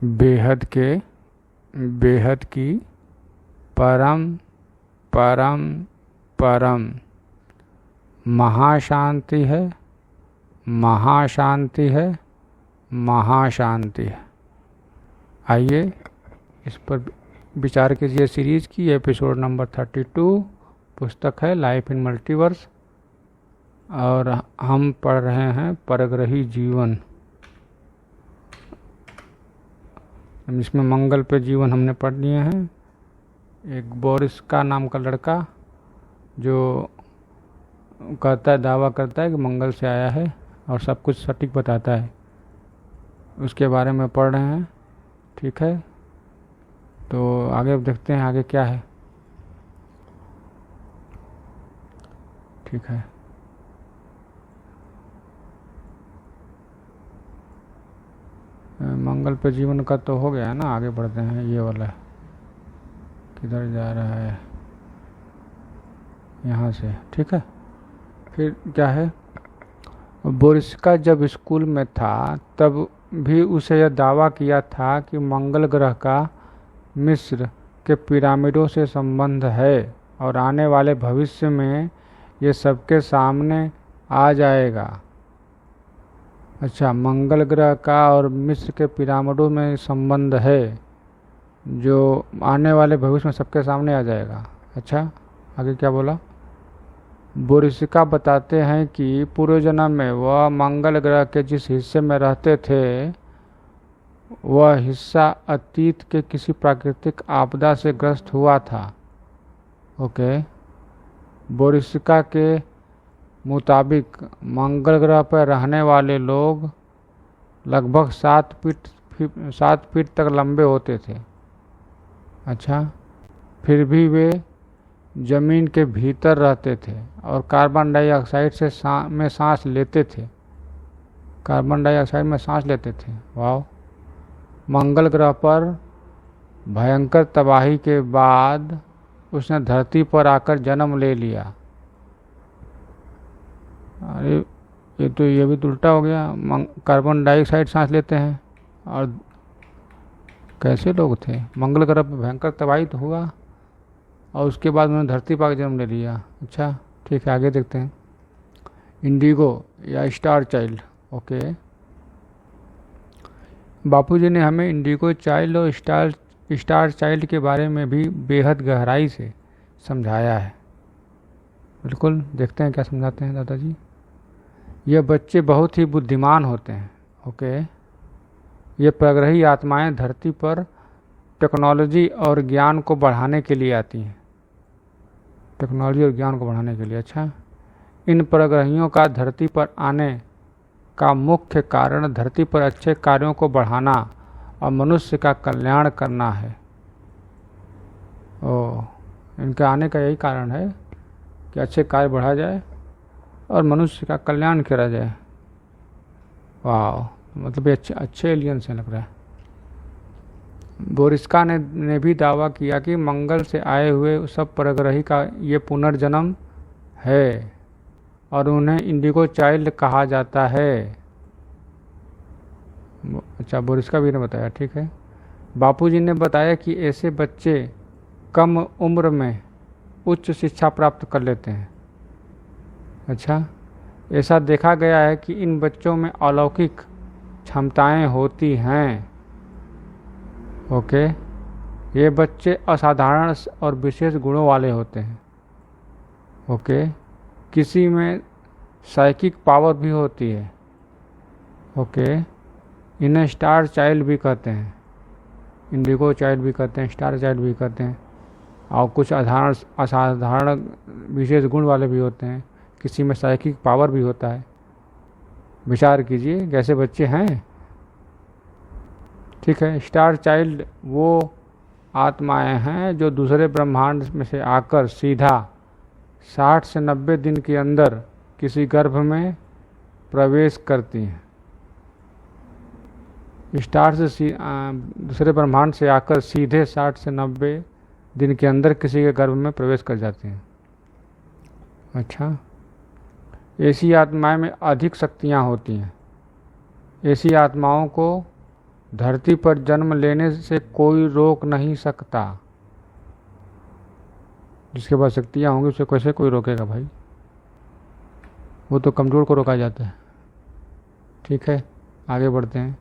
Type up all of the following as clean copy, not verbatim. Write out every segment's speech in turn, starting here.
बेहद के बेहद की परम परम परम महाशांति है, महाशांति है, महाशांति है। आइए इस पर विचार कीजिए। सीरीज की एपिसोड नंबर 32 पुस्तक है लाइफ इन मल्टीवर्स और हम पढ़ रहे हैं परग्रही जीवन। इसमें मंगल पे जीवन हमने पढ़ लिए हैं। एक बोरिस का नाम का लड़का जो कहता है, दावा करता है कि मंगल से आया है और सब कुछ सटीक बताता है, उसके बारे में पढ़ रहे हैं। ठीक है, तो आगे देखते हैं आगे क्या है। ठीक है, मंगल पे जीवन का तो हो गया है ना। आगे बढ़ते हैं। ये वाला किधर जा रहा है? यहाँ से। ठीक है, फिर क्या है? बोरिस्का जब स्कूल में था तब भी उसे यह दावा किया था कि मंगल ग्रह का मिस्र के पिरामिडों से संबंध है और आने वाले भविष्य में ये सबके सामने आ जाएगा। अच्छा, मंगल ग्रह का और मिस्र के पिरामिडों में संबंध है जो आने वाले भविष्य में सबके सामने आ जाएगा। अच्छा, आगे क्या बोला? बोरिस्का बताते हैं कि पूर्व जन्म में वह मंगल ग्रह के जिस हिस्से में रहते थे वह हिस्सा अतीत के किसी प्राकृतिक आपदा से ग्रस्त हुआ था। ओके, बोरिस्का के मुताबिक मंगल ग्रह पर रहने वाले लोग लगभग 7 फीट तक लंबे होते थे। अच्छा, फिर भी वे जमीन के भीतर रहते थे और कार्बन डाइऑक्साइड में सांस लेते थे। कार्बन डाइऑक्साइड में सांस लेते थे। वाह। मंगल ग्रह पर भयंकर तबाही के बाद उसने धरती पर आकर जन्म ले लिया। अरे ये भी उल्टा हो गया। कार्बन डाइऑक्साइड सांस लेते हैं और कैसे लोग थे? मंगल ग्रह पर भयंकर तबाही तो हुआ और उसके बाद उन्होंने धरती पर जन्म ले लिया। अच्छा, ठीक है, आगे देखते हैं। इंडिगो या स्टार चाइल्ड। ओके, बापूजी ने हमें इंडिगो चाइल्ड और स्टार चाइल्ड के बारे में भी बेहद गहराई से समझाया है। बिल्कुल, देखते हैं क्या समझाते हैं दादाजी। ये बच्चे बहुत ही बुद्धिमान होते हैं। ओके, ये परग्रही आत्माएं धरती पर टेक्नोलॉजी और ज्ञान को बढ़ाने के लिए आती हैं। टेक्नोलॉजी और ज्ञान को बढ़ाने के लिए। अच्छा, इन परग्रहियों का धरती पर आने का मुख्य कारण धरती पर अच्छे कार्यों को बढ़ाना और मनुष्य का कल्याण करना है। इनके आने का यही कारण है कि अच्छे कार्य बढ़ा जाए और मनुष्य का कल्याण करा जाए। वाह, मतलब ये अच्छे एलियंस हैं लग रहा है। बोरिस्का ने भी दावा किया कि मंगल से आए हुए सब परग्रही का ये पुनर्जन्म है और उन्हें इंडिगो चाइल्ड कहा जाता है। अच्छा, बोरिस्का भी ने बताया। ठीक है, बापूजी ने बताया कि ऐसे बच्चे कम उम्र में उच्च शिक्षा प्राप्त कर लेते हैं। अच्छा, ऐसा देखा गया है कि इन बच्चों में अलौकिक क्षमताएं होती हैं। ओके, ये बच्चे असाधारण और विशेष गुणों वाले होते हैं। ओके, किसी में साइकिक पावर भी होती है। ओके, इन्हें स्टार चाइल्ड भी कहते हैं, इंडिगो चाइल्ड भी कहते हैं, स्टार चाइल्ड भी कहते हैं। और कुछ असाधारण विशेष गुण वाले भी होते हैं। किसी में साइकिक पावर भी होता है। विचार कीजिए कैसे बच्चे हैं। ठीक है, स्टार चाइल्ड वो आत्माएं हैं जो दूसरे ब्रह्मांड में से आकर सीधा 60 से 90 दिन के अंदर किसी गर्भ में प्रवेश करती हैं। स्टार से दूसरे ब्रह्मांड से आकर सीधे 60 से 90 दिन के अंदर किसी के गर्भ में प्रवेश कर जाती हैं। अच्छा, ऐसी आत्माएं में अधिक शक्तियां होती हैं। ऐसी आत्माओं को धरती पर जन्म लेने से कोई रोक नहीं सकता। जिसके पास शक्तियाँ होंगी उसे कैसे कोई रोकेगा भाई, वो तो कमज़ोर को रोका जाता है। ठीक है, आगे बढ़ते हैं।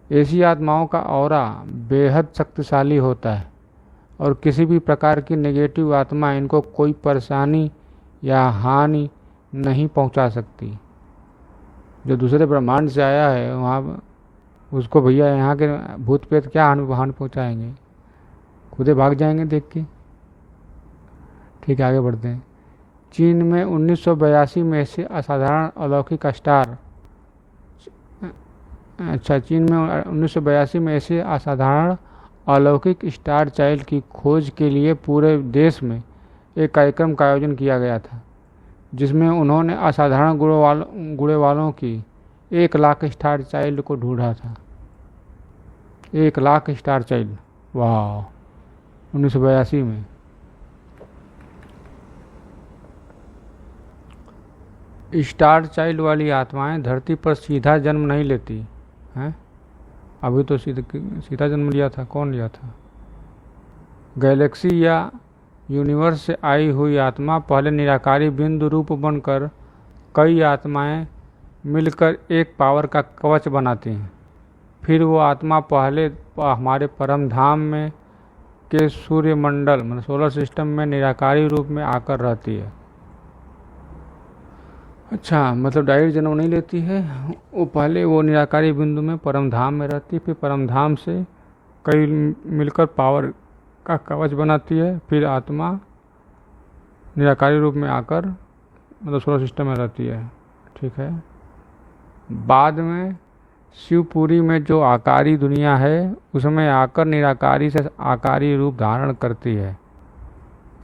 ऐसी आत्माओं का ऑरा बेहद शक्तिशाली होता है और किसी भी प्रकार की नेगेटिव आत्मा इनको कोई परेशानी या हानि नहीं पहुंचा सकती। जो दूसरे ब्रह्मांड से आया है वहाँ उसको भैया यहाँ के भूत प्रेत क्या हानि पहुँचाएंगे, खुदे भाग जाएंगे देख के। ठीक है, आगे बढ़ते हैं। चीन में 1982 में ऐसे असाधारण अलौकिक स्टार चीन में 1982 में ऐसे असाधारण अलौकिक स्टार चाइल्ड की खोज के लिए पूरे देश में एक कार्यक्रम का आयोजन किया गया था, जिसमें उन्होंने असाधारण गुणे वालों की 1 लाख स्टार चाइल्ड को ढूंढा था। 1 लाख स्टार चाइल्ड, वाह, 1982 में। स्टार चाइल्ड वाली आत्माएं धरती पर सीधा जन्म नहीं लेती हैं। अभी तो सीधा जन्म लिया था, कौन लिया था? गैलेक्सी या यूनिवर्स से आई हुई आत्मा पहले निराकारी बिंदु रूप बनकर कई आत्माएं मिलकर एक पावर का कवच बनाती हैं। फिर वो आत्मा पहले हमारे परम धाम में के सूर्यमंडल मतलब सोलर सिस्टम में निराकारी रूप में आकर रहती है। अच्छा, मतलब डायरेक्ट जन्म नहीं लेती है, वो पहले वो निराकारी बिंदु में परम धाम में रहती है, फिर परम धाम से कई मिलकर पावर का कवच बनाती है, फिर आत्मा निराकारी रूप में आकर मतलब सोलर सिस्टम में रहती है। ठीक है, बाद में शिवपुरी में जो आकारी दुनिया है उसमें आकर निराकारी से आकारी रूप धारण करती है।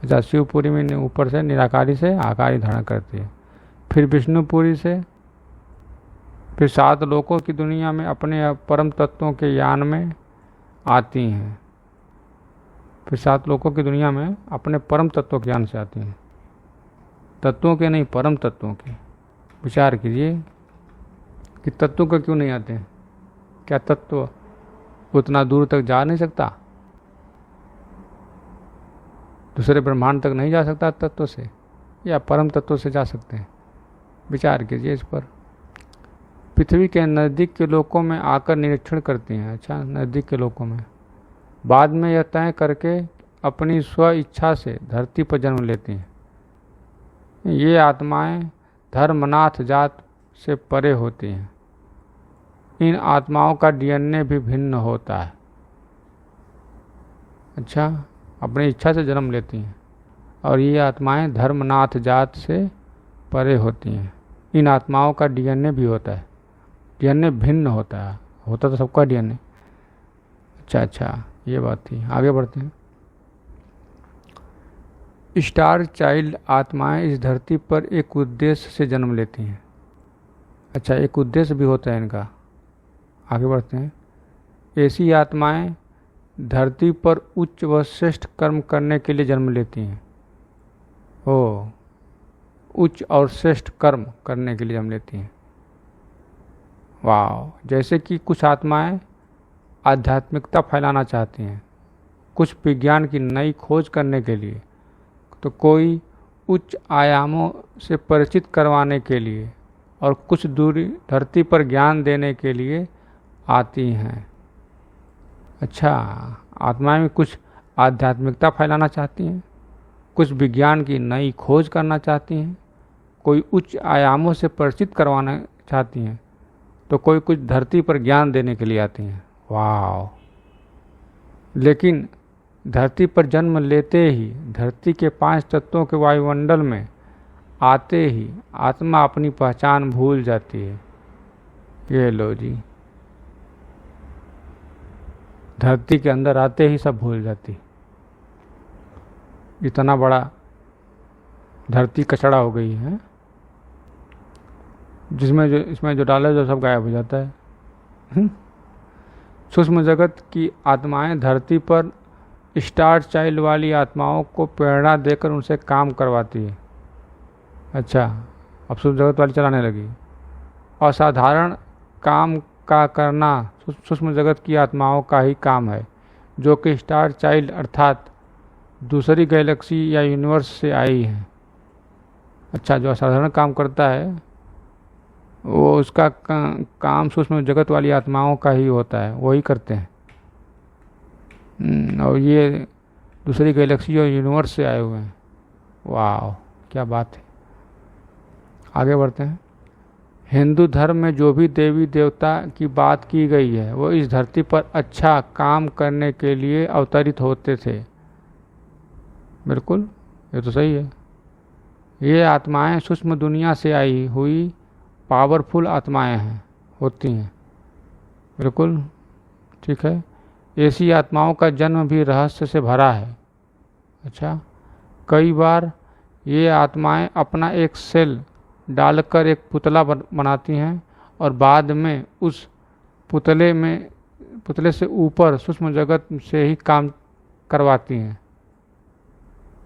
अच्छा, शिवपुरी में ऊपर से निराकारी से आकारी धारण करती है, फिर विष्णुपुरी से, फिर 7 लोकों की दुनिया में अपने परम तत्वों के यान में आती हैं। फिर 7 लोकों की दुनिया में अपने परम तत्वों के यान से आती हैं, तत्वों के नहीं, परम तत्वों के। विचार कीजिए कि तत्वों के क्यों नहीं आते हैं। क्या तत्व उतना दूर तक जा नहीं सकता? दूसरे ब्रह्मांड तक नहीं जा सकता तत्व से, या परम तत्व से जा सकते हैं? विचार कीजिए इस पर। पृथ्वी के नज़दीक के लोकों में आकर निरीक्षण करती हैं। अच्छा, नज़दीक के लोकों में, बाद में यह तय करके अपनी स्व इच्छा से धरती पर जन्म लेती हैं। ये आत्माएं धर्मनाथ जात से परे होती हैं। इन आत्माओं का डीएनए भी भिन्न होता है। अच्छा, अपनी इच्छा से जन्म लेती हैं और ये आत्माएं धर्मनाथ जात से परे होती हैं। इन आत्माओं का डीएनए भी होता है, डीएनए भिन्न होता है, होता तो सबका डीएनए। अच्छा, ये बात थी। आगे बढ़ते हैं। स्टार चाइल्ड आत्माएं इस धरती पर एक उद्देश्य से जन्म लेती हैं। अच्छा, एक उद्देश्य भी होता है इनका। आगे बढ़ते हैं। ऐसी आत्माएं धरती पर उच्च व श्रेष्ठ कर्म करने के लिए जन्म लेती हैं। उच्च और श्रेष्ठ कर्म करने के लिए जन्म लेती हैं। वाह, जैसे कि कुछ आत्माएं आध्यात्मिकता फैलाना चाहती हैं, कुछ विज्ञान की नई खोज करने के लिए, तो कोई उच्च आयामों से परिचित करवाने के लिए, और कुछ दूरी धरती पर ज्ञान देने के लिए आती हैं। अच्छा, आत्माएं में कुछ आध्यात्मिकता फैलाना चाहती हैं, कुछ विज्ञान की नई खोज करना चाहती हैं, कोई उच्च आयामों से परिचित करवाना चाहती हैं, तो कोई कुछ धरती पर ज्ञान देने के लिए आती हैं। वाह, लेकिन धरती पर जन्म लेते ही धरती के 5 तत्वों के वायुमंडल में आते ही आत्मा अपनी पहचान भूल जाती है। ये लो जी, धरती के अंदर आते ही सब भूल जाती। इतना बड़ा धरती कचड़ा हो गई है, इसमें जो डाले जो सब गायब हो जाता है। सूक्ष्म जगत की आत्माएं धरती पर स्टार चाइल्ड वाली आत्माओं को प्रेरणा देकर उनसे काम करवाती है। अच्छा, अब सूक्ष्म जगत वाली चलाने लगी। असाधारण काम का करना सूक्ष्म जगत की आत्माओं का ही काम है, जो कि स्टार चाइल्ड अर्थात दूसरी गैलेक्सी या यूनिवर्स से आई हैं। अच्छा, जो असाधारण काम करता है वो उसका काम सूक्ष्म जगत वाली आत्माओं का ही होता है, वही करते हैं। और ये दूसरी गैलेक्सी और यूनिवर्स से आए हुए हैं। वाह, क्या बात है। आगे बढ़ते हैं। हिंदू धर्म में जो भी देवी देवता की बात की गई है वो इस धरती पर अच्छा काम करने के लिए अवतरित होते थे। बिल्कुल, ये तो सही है। ये आत्माएं सूक्ष्म दुनिया से आई हुई पावरफुल आत्माएं हैं, होती हैं। बिल्कुल ठीक है। ऐसी आत्माओं का जन्म भी रहस्य से भरा है। अच्छा, कई बार ये आत्माएं अपना एक सेल डालकर एक पुतला बनाती हैं और बाद में उस पुतले से ऊपर सूक्ष्म जगत से ही काम करवाती हैं।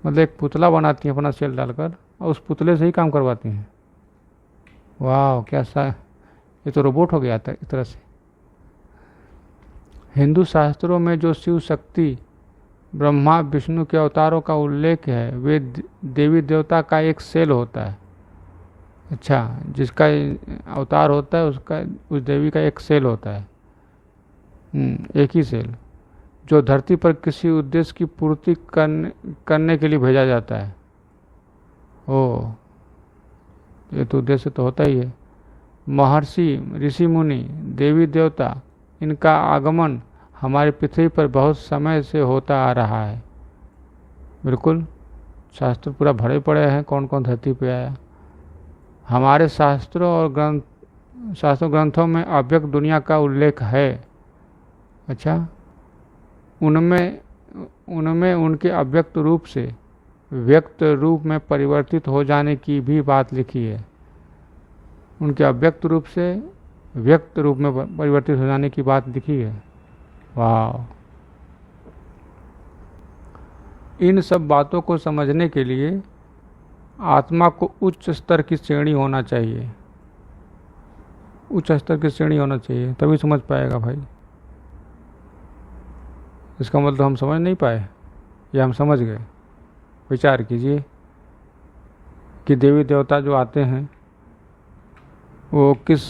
मतलब एक पुतला बनाती हैं अपना सेल डालकर और उस पुतले से ही काम करवाती हैं। वाह, क्या सा, ये तो रोबोट हो गया था एक तरह से। हिंदू शास्त्रों में जो शिव शक्ति ब्रह्मा विष्णु के अवतारों का उल्लेख है वे देवी देवता का एक सेल होता है। अच्छा, जिसका अवतार होता है उसका उस देवी का एक सेल होता है, एक ही सेल, जो धरती पर किसी उद्देश्य की पूर्ति करने के लिए भेजा जाता है। ओ, ये तो उद्देश्य तो होता ही है। महर्षि, ऋषि मुनि, देवी देवता, इनका आगमन हमारी पृथ्वी पर बहुत समय से होता आ रहा है। बिल्कुल, शास्त्र पूरा भरे पड़े हैं कौन कौन धरती पे आया। हमारे शास्त्रों ग्रंथों में अव्यक्त दुनिया का उल्लेख है। अच्छा, उनमें उनके अव्यक्त रूप से व्यक्त रूप में परिवर्तित हो जाने की भी बात लिखी है। उनके अव्यक्त रूप से व्यक्त रूप में परिवर्तित हो जाने की बात लिखी है। वाह, इन सब बातों को समझने के लिए आत्मा को उच्च स्तर की श्रेणी होना चाहिए। उच्च स्तर की श्रेणी होना चाहिए तभी समझ पाएगा भाई। इसका मतलब हम समझ नहीं पाए या हम समझ गए। विचार कीजिए कि देवी देवता जो आते हैं वो किस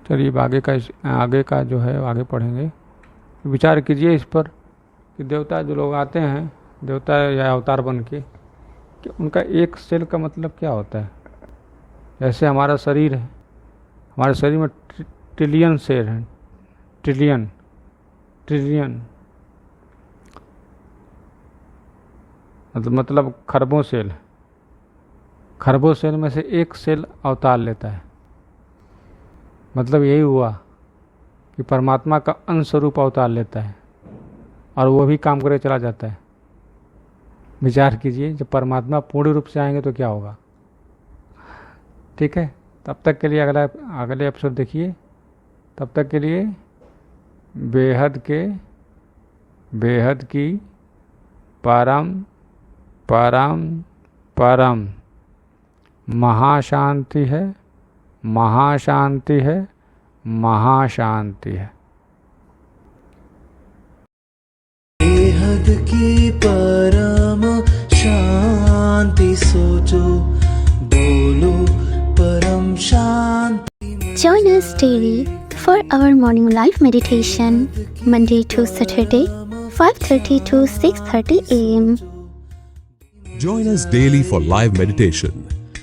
चलिए आगे का जो है आगे पढ़ेंगे। विचार कीजिए इस पर कि देवता जो लोग आते हैं, देवता या अवतार बन के, कि उनका एक सेल का मतलब क्या होता है। जैसे हमारा शरीर है, हमारे शरीर में ट्रिलियन सेल हैं, ट्रिलियन मतलब खरबों सेल। खरबों सेल में से एक सेल अवतार लेता है। मतलब यही हुआ कि परमात्मा का अंश रूप अवतार लेता है और वो भी काम करे चला जाता है। विचार कीजिए, जब परमात्मा पूर्ण रूप से आएंगे तो क्या होगा। ठीक है, तब तक के लिए अगले एपिसोड देखिए। तब तक के लिए बेहद की परम महाशांति है, महाशांति है, महाशांति है। बेहद की परम शांति सोचो, बोलो परम शांति। Join us daily for our morning live meditation, Monday to Saturday, 5:30 to 6:30 a.m. Join us daily for live meditation,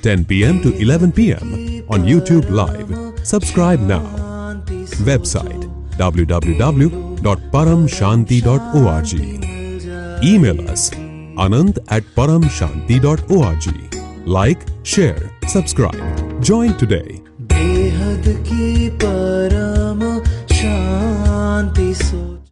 10 p.m. to 11 p.m. on YouTube Live. Subscribe now. Website www.paramshanti.org. Email us anant@paramshanti.org. Like, share, subscribe. Join today. बेहद की परम शांति सो